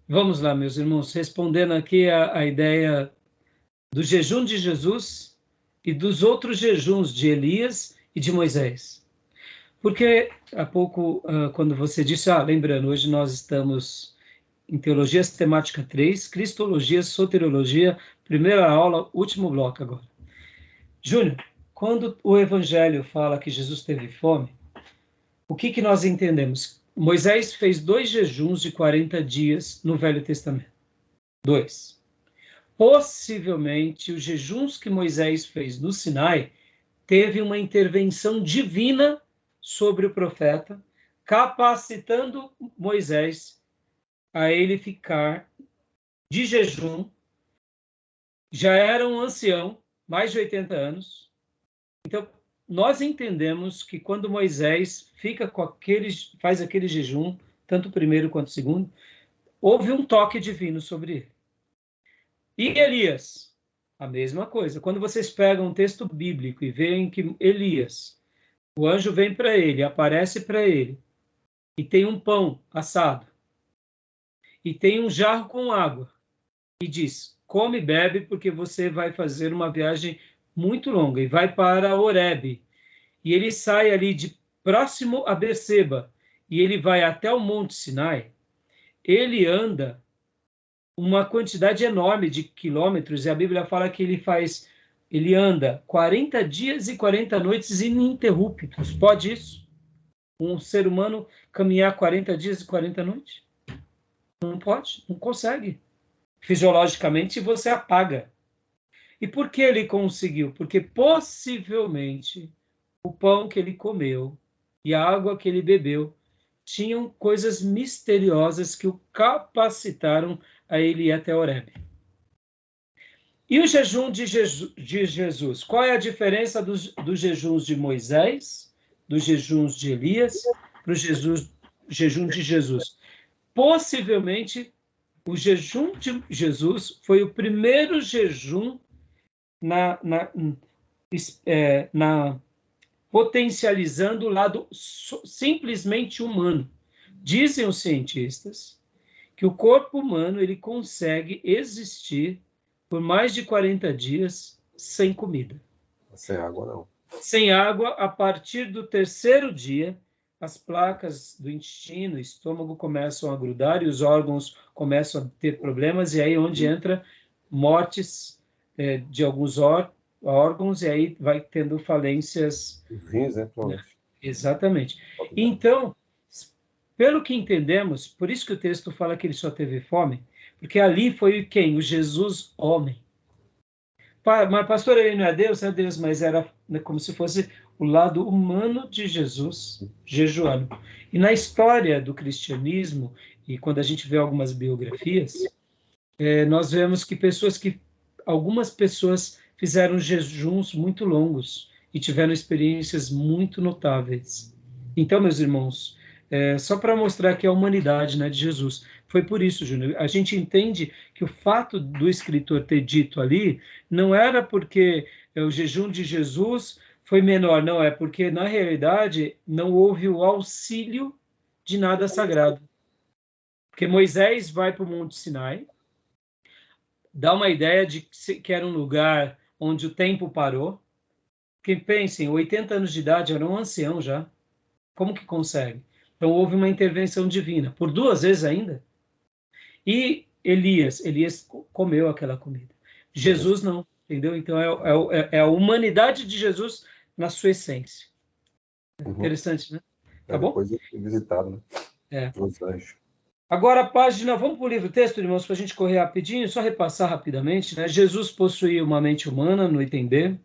Vamos lá, meus irmãos, respondendo aqui a ideia do jejum de Jesus e dos outros jejuns de Elias e de Moisés. Porque há pouco, quando você disse, lembrando, hoje nós estamos em Teologia Sistemática 3, Cristologia, Soteriologia, primeira aula, último bloco agora. Júnior, quando o Evangelho fala que Jesus teve fome, o que nós entendemos? Moisés fez 2 jejuns de 40 dias no Velho Testamento. 2. Possivelmente, os jejuns que Moisés fez no Sinai teve uma intervenção divina sobre o profeta, capacitando Moisés a ele ficar de jejum. Já era um ancião, mais de 80 anos. Então, nós entendemos que quando Moisés faz aquele jejum, tanto o primeiro quanto o segundo, houve um toque divino sobre ele. E Elias, a mesma coisa. Quando vocês pegam um texto bíblico e veem que Elias, o anjo vem para ele, aparece para ele, e tem um pão assado, e tem um jarro com água, e diz, come e bebe, porque você vai fazer uma viagem muito longa, e vai para Horebe. E ele sai ali de próximo a Berseba, e ele vai até o Monte Sinai. Ele anda uma quantidade enorme de quilômetros, e a Bíblia fala que ele anda 40 dias e 40 noites ininterruptos. Pode isso? Um ser humano caminhar 40 dias e 40 noites? Não pode, não consegue. Fisiologicamente você apaga. E por que ele conseguiu? Porque possivelmente o pão que ele comeu e a água que ele bebeu tinham coisas misteriosas que o capacitaram a ele ir até Horebe. E o jejum de Jesus? Qual é a diferença dos jejuns de Moisés, dos jejuns de Elias, para o jejum de Jesus? Possivelmente, o jejum de Jesus foi o primeiro jejum potencializando o lado simplesmente humano. Dizem os cientistas que o corpo humano ele consegue existir por mais de 40 dias sem comida. Sem água, não. Sem água, a partir do 3º dia, as placas do intestino, estômago começam a grudar e os órgãos começam a ter problemas, e aí onde entra mortes de alguns órgãos, e aí vai tendo falências. Rins, né? Exatamente. Então, pelo que entendemos, por isso que o texto fala que ele só teve fome, porque ali foi quem? O Jesus homem. Mas, pastor, ele não é Deus, mas era como se fosse o lado humano de Jesus jejuando. E na história do cristianismo, e quando a gente vê algumas biografias, nós vemos que algumas pessoas fizeram jejuns muito longos e tiveram experiências muito notáveis. Então, meus irmãos, só para mostrar que a humanidade, né, de Jesus. Foi por isso, Júnior. A gente entende que o fato do escritor ter dito ali não era porque o jejum de Jesus foi menor, não, é porque, na realidade, não houve o auxílio de nada sagrado. Porque Moisés vai para o Monte Sinai, dá uma ideia de que era um lugar onde o tempo parou. Porque pensem, 80 anos de idade, era um ancião já. Como que consegue? Então houve uma intervenção divina, por 2 vezes ainda. E Elias comeu aquela comida. Jesus não, entendeu? Então é a humanidade de Jesus na sua essência. Interessante, né? Tá bom? Depois visitado, né? Os anjos. Agora a página, vamos para o livro texto, irmãos, para a gente correr rapidinho, só repassar rapidamente, né? Jesus possuía uma mente humana, no item B.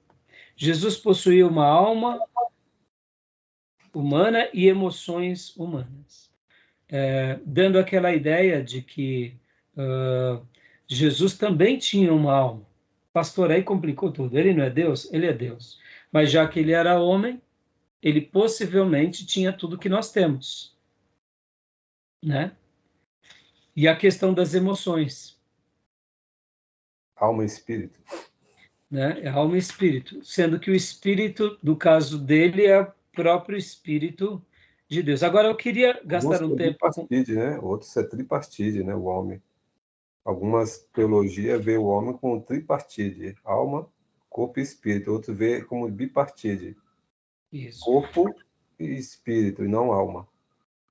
Jesus possuía uma alma humana e emoções humanas. Dando aquela ideia de que Jesus também tinha uma alma. Pastor, aí complicou tudo. Ele não é Deus? Ele é Deus. Mas já que ele era homem, ele possivelmente tinha tudo que nós temos. Né? E a questão das emoções. Alma e espírito. Né? É alma e espírito. Sendo que o espírito, no caso dele, é o próprio espírito de Deus. Agora, eu queria gastar um tempo... Tripartite, né? O outro é tripartite, né? O homem. Algumas teologias veem o homem como tripartite, alma, corpo e espírito. Outros veem como bipartite, Isso. corpo e espírito, e não alma.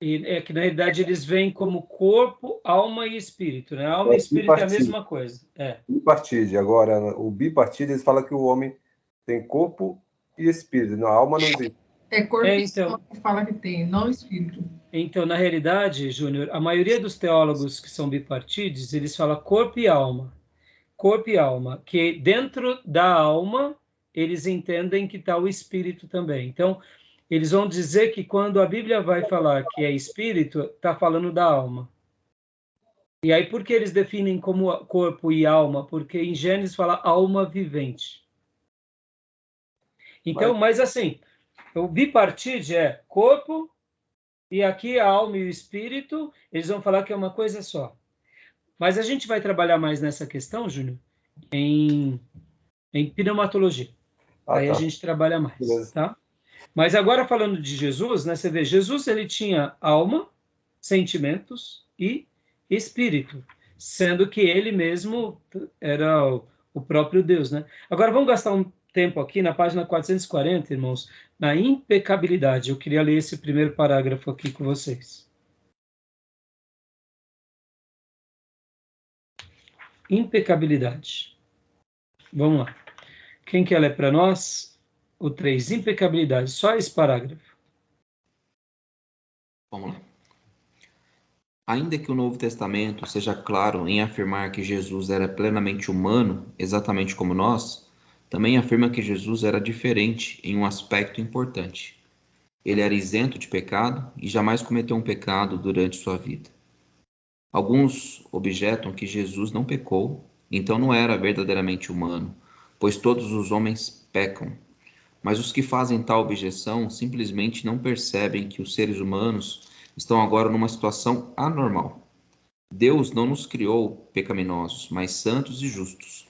E é que, na realidade, eles veem como corpo, alma e espírito, né? Alma e espírito é a mesma coisa. Bipartite. Agora, o bipartite, eles falam que o homem tem corpo e espírito. Não, a alma não existe. É corpo e alma que fala que tem, não espírito. Então, na realidade, Júnior, a maioria dos teólogos que são bipartides, eles falam corpo e alma. Corpo e alma, que dentro da alma, eles entendem que está o espírito também. Então, eles vão dizer que quando a Bíblia vai falar que é espírito, está falando da alma. E aí, por que eles definem como corpo e alma? Porque em Gênesis fala alma vivente. Então, mas assim, o bipartite é corpo, e aqui a alma e o espírito, eles vão falar que é uma coisa só. Mas a gente vai trabalhar mais nessa questão, Júnior, em pneumatologia. Aí tá. A gente trabalha mais, beleza. Tá? Mas agora falando de Jesus, né, você vê, Jesus ele tinha alma, sentimentos e espírito, sendo que ele mesmo era o próprio Deus, né? Agora vamos gastar um tempo aqui na página 440, irmãos, na impecabilidade. Eu queria ler esse primeiro parágrafo aqui com vocês. Impecabilidade. Vamos lá. Quem quer ler para nós? O 3, impecabilidade. Só esse parágrafo. Vamos lá. Ainda que o Novo Testamento seja claro em afirmar que Jesus era plenamente humano, exatamente como nós, também afirma que Jesus era diferente em um aspecto importante. Ele era isento de pecado e jamais cometeu um pecado durante sua vida. Alguns objetam que Jesus não pecou, então não era verdadeiramente humano, pois todos os homens pecam. Mas os que fazem tal objeção simplesmente não percebem que os seres humanos estão agora numa situação anormal. Deus não nos criou pecaminosos, mas santos e justos.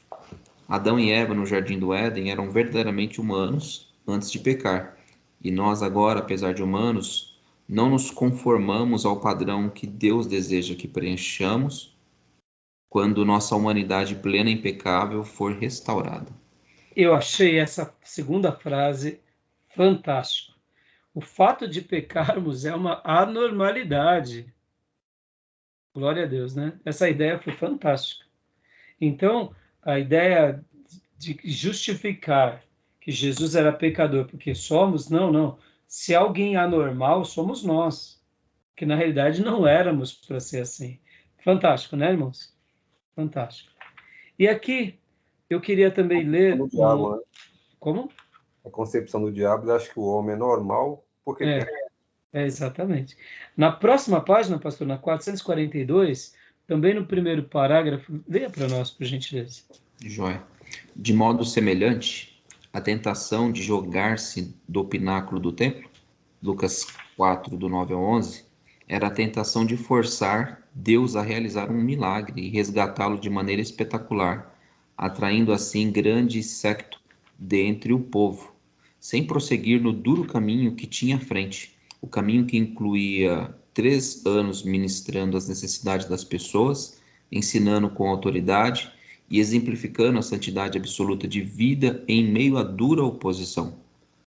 Adão e Eva no Jardim do Éden eram verdadeiramente humanos antes de pecar. E nós agora, apesar de humanos, não nos conformamos ao padrão que Deus deseja que preenchamos quando nossa humanidade plena e impecável for restaurada. Eu achei essa segunda frase fantástica. O fato de pecarmos é uma anormalidade. Glória a Deus, né? Essa ideia foi fantástica. Então, a ideia de justificar que Jesus era pecador porque somos, não. Se alguém é anormal, somos nós. Que na realidade não éramos para ser assim. Fantástico, né, irmãos? Fantástico. E aqui, eu queria também ler... Diabo, né? Como? A concepção do diabo, acho que o homem é normal porque exatamente. Na próxima página, pastor, na 442, também no primeiro parágrafo, leia para nós, por gentileza. Joia. De modo semelhante, a tentação de jogar-se do pináculo do templo, Lucas 4, do 9 ao 11, era a tentação de forçar Deus a realizar um milagre e resgatá-lo de maneira espetacular, atraindo assim grande séquito dentre o povo, sem prosseguir no duro caminho que tinha à frente, o caminho que incluía 3 anos ministrando as necessidades das pessoas, ensinando com autoridade e exemplificando a santidade absoluta de vida em meio à dura oposição.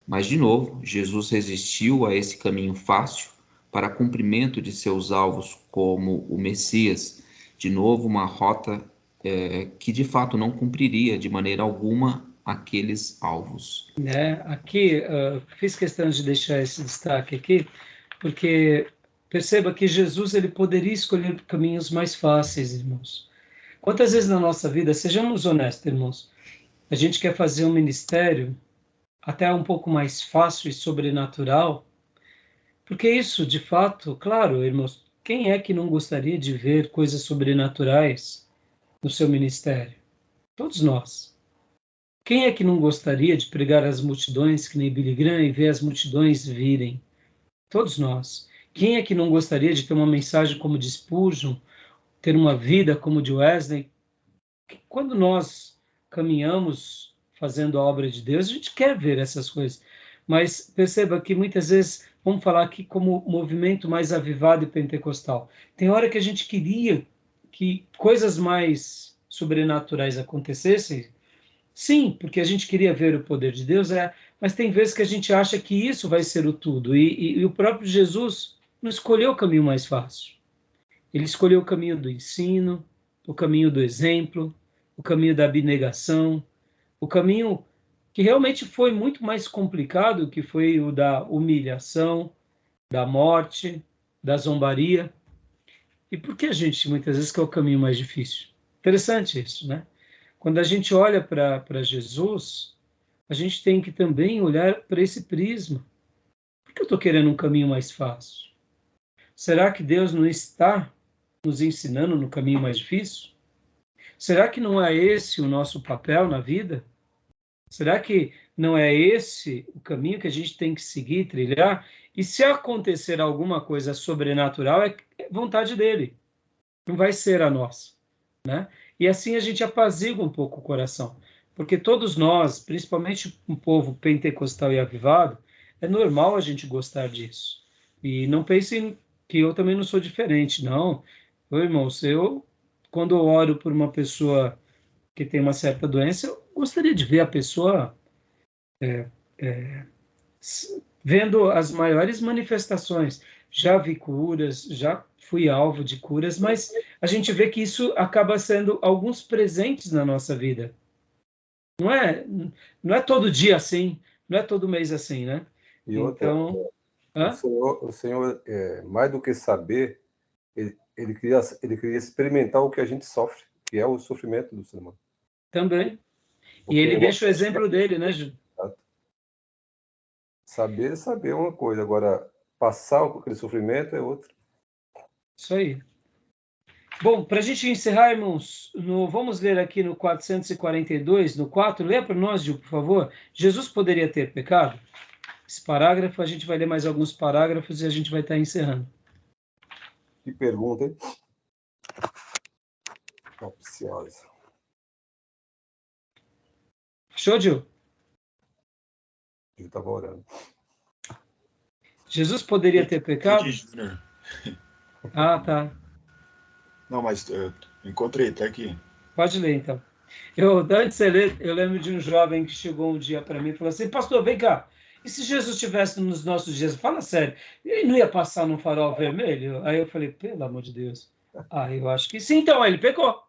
Mas, de novo, Jesus resistiu a esse caminho fácil para cumprimento de seus alvos como o Messias, de novo uma rota que de fato não cumpriria de maneira alguma aqueles alvos. Aqui, fiz questão de deixar esse destaque aqui, porque perceba que Jesus ele poderia escolher caminhos mais fáceis, irmãos. Quantas vezes na nossa vida, sejamos honestos, irmãos, a gente quer fazer um ministério até um pouco mais fácil e sobrenatural, porque isso, de fato, claro, irmãos, quem é que não gostaria de ver coisas sobrenaturais no seu ministério? Todos nós. Quem é que não gostaria de pregar às multidões, que nem Billy Graham, e ver as multidões virem? Todos nós. Quem é que não gostaria de ter uma mensagem como de Spurgeon, ter uma vida como de Wesley? Quando nós caminhamos fazendo a obra de Deus, a gente quer ver essas coisas. Mas perceba que muitas vezes, vamos falar aqui como movimento mais avivado e pentecostal. Tem hora que a gente queria que coisas mais sobrenaturais acontecessem? Sim, porque a gente queria ver o poder de Deus, mas tem vezes que a gente acha que isso vai ser o tudo. E o próprio Jesus não escolheu o caminho mais fácil. Ele escolheu o caminho do ensino, o caminho do exemplo, o caminho da abnegação, o caminho que realmente foi muito mais complicado, que foi o da humilhação, da morte, da zombaria. E por que a gente muitas vezes quer o caminho mais difícil? Interessante isso, né? Quando a gente olha para Jesus, a gente tem que também olhar para esse prisma. Por que eu estou querendo um caminho mais fácil? Será que Deus não está nos ensinando no caminho mais difícil? Será que não é esse o nosso papel na vida? Será que não é esse o caminho que a gente tem que seguir, trilhar? E se acontecer alguma coisa sobrenatural, é vontade dele. Não vai ser a nossa, né? E assim a gente apazigua um pouco o coração. Porque todos nós, principalmente um povo pentecostal e avivado, é normal a gente gostar disso. E não pensem que eu também não sou diferente, não. Irmão, quando eu oro por uma pessoa que tem uma certa doença, eu gostaria de ver a pessoa vendo as maiores manifestações. Já vi curas, já fui alvo de curas, mas a gente vê que isso acaba sendo alguns presentes na nossa vida. Não é todo dia assim, não é todo mês assim, né? E outra, então, o Senhor, mais do que saber, ele queria experimentar o que a gente sofre, que é o sofrimento do ser humano. Também. E ele deixa o exemplo dele, né, Ju? Saber é uma coisa, agora passar aquele sofrimento é outra. Isso aí. Bom, para a gente encerrar, irmãos, vamos ler aqui no 442, no 4, lê para nós, Gil, por favor. Jesus poderia ter pecado? Esse parágrafo, a gente vai ler mais alguns parágrafos e a gente vai estar encerrando. Que pergunta, hein? Capciosa. Show, Gil? Ele estava orando. Jesus poderia ter pecado? Ah, tá. Não, mas encontrei, tá aqui. Pode ler, então. Antes de ler, eu lembro de um jovem que chegou um dia para mim e falou assim, pastor, vem cá, e se Jesus estivesse nos nossos dias, fala sério, ele não ia passar num farol vermelho? Aí eu falei, pelo amor de Deus. Eu acho que sim, então, ele pecou.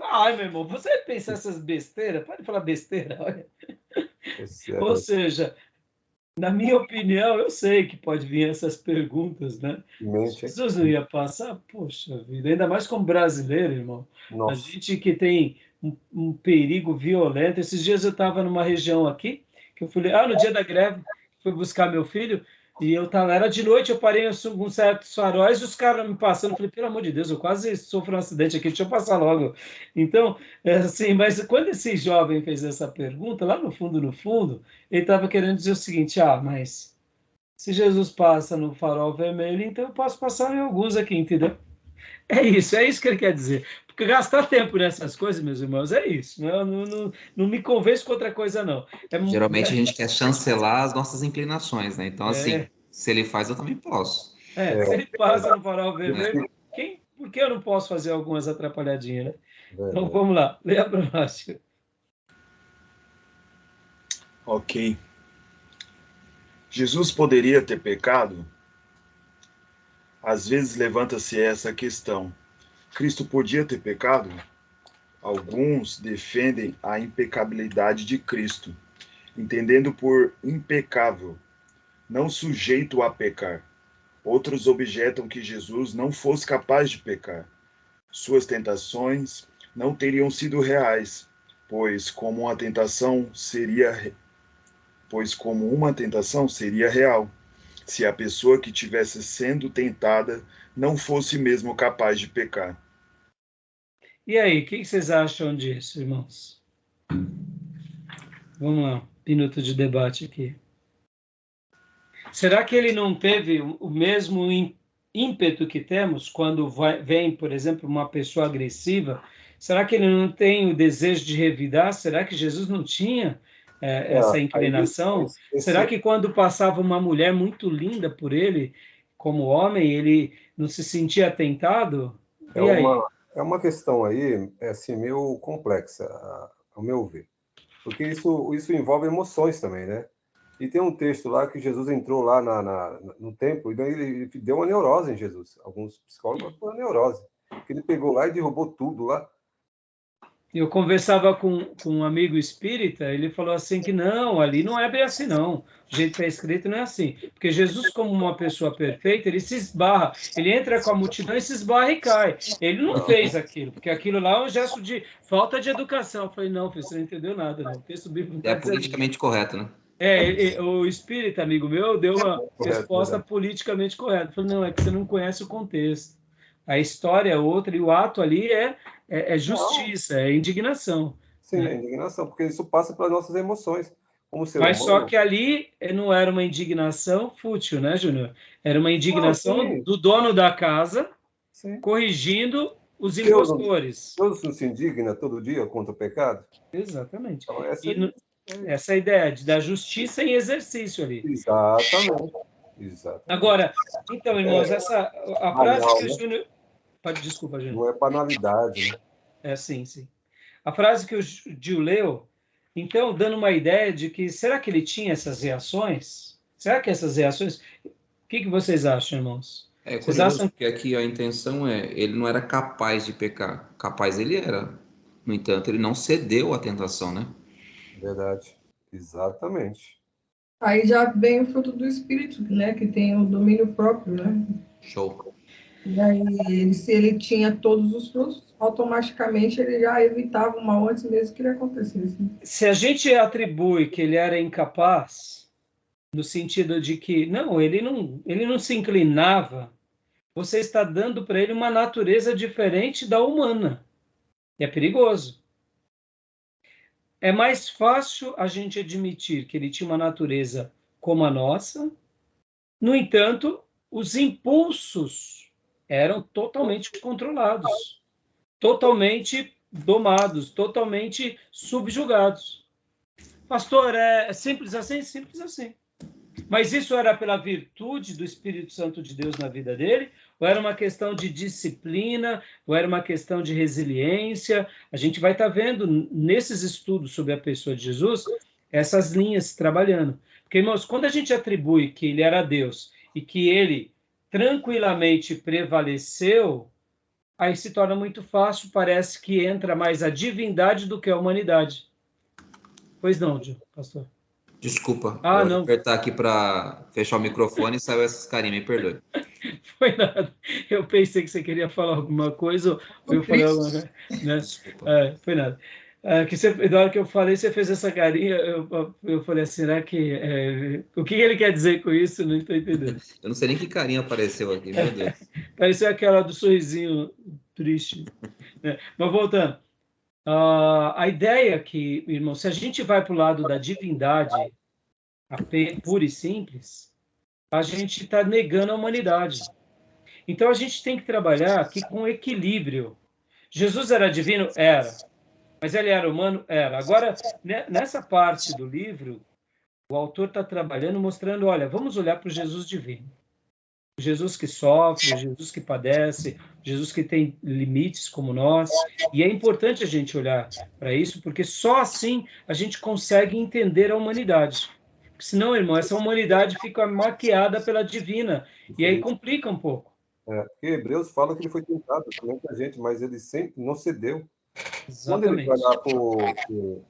Ai, meu irmão, você pensa essas besteiras? Pode falar besteira, olha. Ou seja, na minha opinião, eu sei que pode vir essas perguntas, né? Jesus não ia passar? Poxa vida, ainda mais como brasileiro, irmão. Nossa. A gente que tem um perigo violento. Esses dias eu estava numa região aqui, que eu fui, no dia da greve, fui buscar meu filho, e era de noite, eu parei com certos faróis, e os caras me passando, eu falei, pelo amor de Deus, eu quase sofro um acidente aqui, deixa eu passar logo. Então, assim, mas quando esse jovem fez essa pergunta, lá no fundo, ele estava querendo dizer o seguinte, mas se Jesus passa no farol vermelho, então eu posso passar em alguns aqui, entendeu? É isso que ele quer dizer. Porque gastar tempo nessas coisas, meus irmãos, é isso. Não me convenço com outra coisa, não. Geralmente a gente quer chancelar as nossas inclinações, né? Então, assim, se ele faz, eu também posso. Se ele passa no farol vermelho, por que eu não posso fazer algumas atrapalhadinhas, né? Então, vamos lá. Leia para nós. Ok. Jesus poderia ter pecado? Às vezes levanta-se essa questão. Cristo podia ter pecado? Alguns defendem a impecabilidade de Cristo, entendendo por impecável, não sujeito a pecar. Outros objetam que Jesus não fosse capaz de pecar. Suas tentações não teriam sido reais, pois como uma tentação seria real, se a pessoa que estivesse sendo tentada não fosse mesmo capaz de pecar. E aí, o que vocês acham disso, irmãos? Vamos lá, minuto de debate aqui. Será que ele não teve o mesmo ímpeto que temos quando vem, por exemplo, uma pessoa agressiva? Será que ele não tem o desejo de revidar? Será que Jesus não tinha essa inclinação? Será que quando passava uma mulher muito linda por ele, como homem, ele não se sentia tentado? E é uma questão aí, assim, meio complexa, ao meu ver. Porque isso envolve emoções também, né? E tem um texto lá que Jesus entrou lá no templo e daí ele deu uma neurose em Jesus. Alguns psicólogos falam neurose. Porque ele pegou lá e derrubou tudo lá. Eu conversava com um amigo espírita, ele falou assim que não, ali não é bem assim não. O jeito que está escrito não é assim. Porque Jesus, como uma pessoa perfeita, ele se esbarra, ele entra com a multidão e se esbarra e cai. Ele não fez aquilo, porque aquilo lá é um gesto de falta de educação. Eu falei, não, filho, você não entendeu nada, não. O texto bíblico não é politicamente correto, né? O espírita, amigo meu, deu uma resposta politicamente correta. Eu falei, não, é que você não conhece o contexto. A história é outra e o ato ali é justiça, é indignação. Sim, né? É indignação, porque isso passa pelas nossas emoções. Como ser Mas humano. só que ali não era uma indignação fútil, né, Júnior? Era uma indignação do dono da casa, corrigindo os impostores. Deus não se indigna todo dia contra o pecado? Exatamente. Então, essa é a ideia da justiça em exercício ali. Exatamente. Agora, então, irmãos, a frase que o Júnior... Desculpa, Júnior. Não é banalidade, né? Sim. A frase que o Gil leu, então, dando uma ideia de que, será que ele tinha essas reações? Será que essas reações... O que vocês acham, irmãos? Vocês acham que aqui a intenção ele não era capaz de pecar. Capaz ele era. No entanto, ele não cedeu à tentação, né? Verdade. Exatamente. Aí já vem o fruto do Espírito, né? Que tem o domínio próprio, né? Show. E aí, se ele tinha todos os frutos, automaticamente ele já evitava o mal antes mesmo que ele acontecesse. Se a gente atribui que ele era incapaz, no sentido de que, ele não se inclinava, você está dando para ele uma natureza diferente da humana. E é perigoso. É mais fácil a gente admitir que ele tinha uma natureza como a nossa. No entanto, os impulsos eram totalmente controlados, totalmente domados, totalmente subjugados. Pastor, é simples assim? Simples assim. Mas isso era pela virtude do Espírito Santo de Deus na vida dele? Ou era uma questão de disciplina? Ou era uma questão de resiliência? A gente vai estar vendo nesses estudos sobre a pessoa de Jesus essas linhas trabalhando. Porque, irmãos, quando a gente atribui que ele era Deus e que ele tranquilamente prevaleceu, aí se torna muito fácil, parece que entra mais a divindade do que a humanidade. Pois não, pastor? Desculpa, eu vou apertar aqui para fechar o microfone e saiu essas carinhas, me perdoe. Foi nada. Eu pensei que você queria falar alguma coisa, ou eu falei alguma coisa, né? Foi nada. Na hora que eu falei, você fez essa carinha, eu falei assim, será que... o que ele quer dizer com isso? Não estou entendendo. Eu não sei nem que carinha apareceu aqui, meu Deus. Pareceu aquela do sorrisinho triste. Né? Mas voltando. A ideia que, irmão, se a gente vai para o lado da divindade, pura e simples, a gente está negando a humanidade. Então a gente tem que trabalhar aqui com equilíbrio. Jesus era divino? Era. Mas ele era humano? Era. Agora, nessa parte do livro, o autor está trabalhando, mostrando, olha, vamos olhar para o Jesus divino. Jesus que sofre, Jesus que padece, Jesus que tem limites como nós. E é importante a gente olhar para isso, porque só assim a gente consegue entender a humanidade. Porque senão, irmão, essa humanidade fica maquiada pela divina. E aí complica um pouco. Porque Hebreus fala que ele foi tentado também com a gente, mas ele sempre não cedeu. Exatamente. Quando ele vai lá para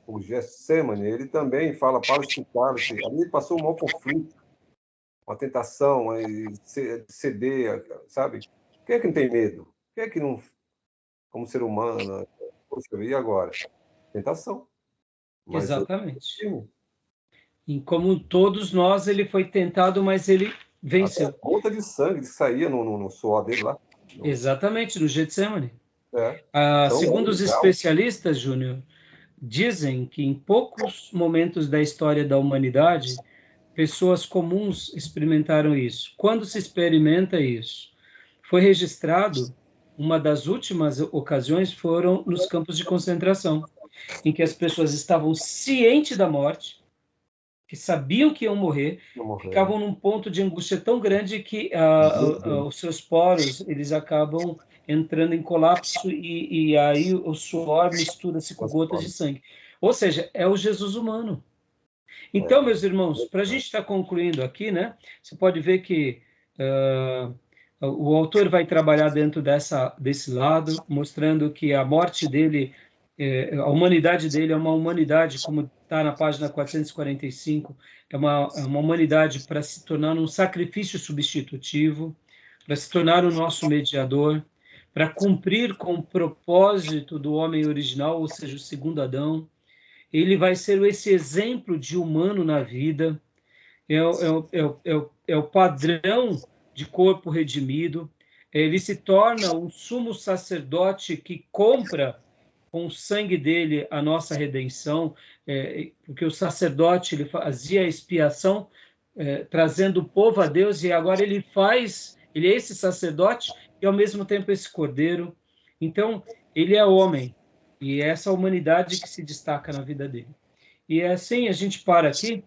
o Getsemane, ele também fala para escutar-se. Ali ele passou um mau conflito, uma tentação, ceder, sabe? Quem é que não tem medo? Quem é que não, como ser humano, poxa, e agora? Tentação. Mas exatamente. E como todos nós, ele foi tentado, mas ele venceu. A gota de sangue que saía no suor dele lá. Exatamente, no Getsemane. Segundo os especialistas, Júnior, dizem que em poucos momentos da história da humanidade, pessoas comuns experimentaram isso. Quando se experimenta isso? Foi registrado, uma das últimas ocasiões foram nos campos de concentração, em que as pessoas estavam cientes da morte, que sabiam que iam morrer, ficavam num ponto de angústia tão grande que os seus poros eles acabam entrando em colapso e aí o suor mistura-se com gotas de sangue. Ou seja, é o Jesus humano. Então, meus irmãos, para a gente estar concluindo aqui, né? Você pode ver que o autor vai trabalhar dentro desse lado, mostrando que a morte dele, a humanidade dele é uma humanidade, como está na página 445, é uma humanidade para se tornar um sacrifício substitutivo, para se tornar o nosso mediador, para cumprir com o propósito do homem original, ou seja, o segundo Adão. Ele vai ser esse exemplo de humano na vida, é o padrão de corpo redimido, ele se torna um sumo sacerdote que compra com o sangue dele a nossa redenção, porque o sacerdote ele fazia a expiação, trazendo o povo a Deus, e agora ele é esse sacerdote e ao mesmo tempo esse cordeiro. Então, ele é homem, e é essa humanidade que se destaca na vida dele. E assim a gente para aqui,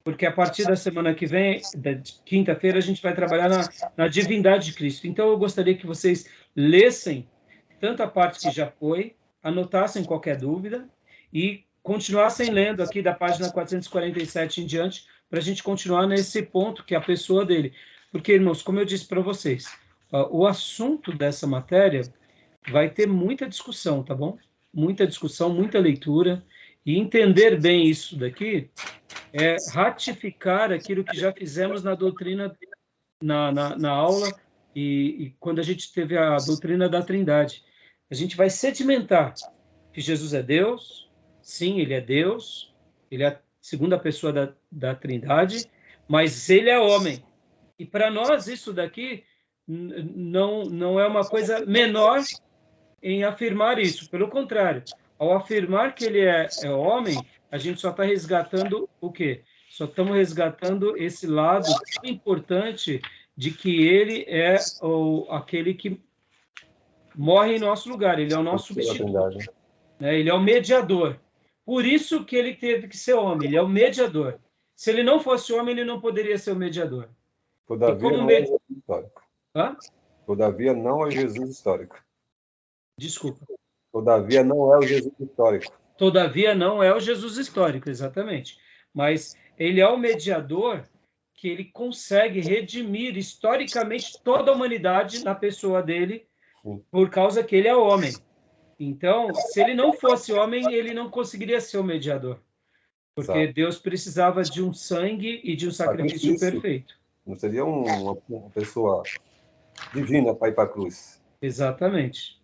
porque a partir da semana que vem, da quinta-feira, a gente vai trabalhar na divindade de Cristo. Então, eu gostaria que vocês lessem tanto a parte que já foi, anotassem qualquer dúvida e continuassem lendo aqui da página 447 em diante, para a gente continuar nesse ponto, que é a pessoa dele. Porque, irmãos, como eu disse para vocês, o assunto dessa matéria vai ter muita discussão, tá bom? Muita discussão, muita leitura, e entender bem isso daqui é ratificar aquilo que já fizemos na doutrina, na aula, e quando a gente teve a doutrina da Trindade. A gente vai sedimentar que Jesus é Deus, sim, ele é Deus, ele é a segunda pessoa da Trindade, mas ele é homem. E para nós isso daqui não é uma coisa menor em afirmar isso. Pelo contrário, ao afirmar que ele é homem, a gente só está resgatando o quê? Só estamos resgatando esse lado tão importante de que ele é aquele que morre em nosso lugar, ele é o nosso substituto, né? Ele é o mediador. Por isso que ele teve que ser homem, ele é o mediador. Se ele não fosse homem, ele não poderia ser o mediador. Todavia não é Jesus histórico. Hã? Todavia não é Jesus histórico. Desculpa. Todavia não é o Jesus histórico. Todavia não é o Jesus histórico, exatamente. Mas ele é o mediador que ele consegue redimir historicamente toda a humanidade na pessoa dele, por causa que ele é homem. Então, se ele não fosse homem, ele não conseguiria ser o mediador. Porque Exato. Deus precisava de um sangue e de um sacrifício perfeito. Não seria uma pessoa divina para ir para a cruz. Exatamente.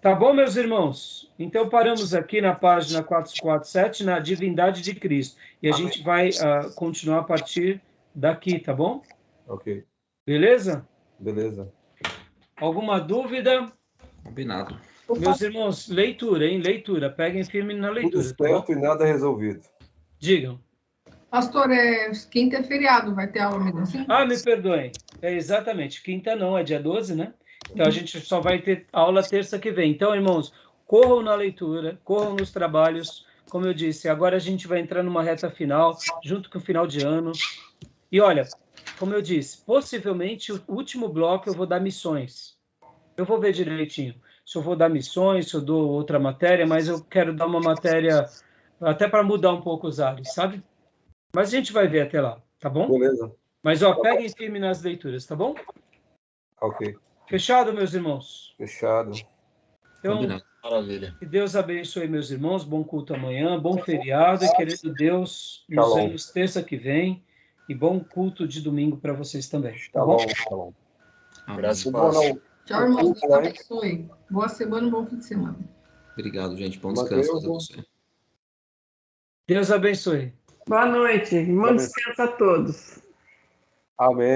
Tá bom, meus irmãos? Então, paramos aqui na página 447, na divindade de Cristo. E a gente vai continuar a partir daqui, tá bom? Ok. Beleza? Beleza. Alguma dúvida? Combinado. Meus irmãos, leitura, hein? Leitura. Peguem firme na leitura. Tudo certo e nada resolvido. Digam. Pastor, quinta é feriado, vai ter aula mesmo assim? Me perdoem. Exatamente. Quinta não, é dia 12, né? Então, a gente só vai ter aula terça que vem. Então, irmãos, corram na leitura, corram nos trabalhos. Como eu disse, agora a gente vai entrar numa reta final, junto com o final de ano. E olha, como eu disse, possivelmente o último bloco eu vou dar missões. Eu vou ver direitinho se eu vou dar missões, se eu dou outra matéria, mas eu quero dar uma matéria até para mudar um pouco os ares, sabe? Mas a gente vai ver até lá, tá bom? Beleza. Mas, peguem firme nas leituras, tá bom? Ok. Fechado, meus irmãos? Fechado. Então, Maravilha. que Deus abençoe meus irmãos, bom culto amanhã, bom feriado, e querendo Deus, nos vemos terça que vem, e bom culto de domingo para vocês também, tá bom? Tá bom. Graças a Bom, Deus. Tchau, irmãos. Deus abençoe. Boa semana, bom fim de semana. Obrigado, gente. Bom descanso para você. Deus abençoe. Boa noite. Bom descanso a todos. Amém.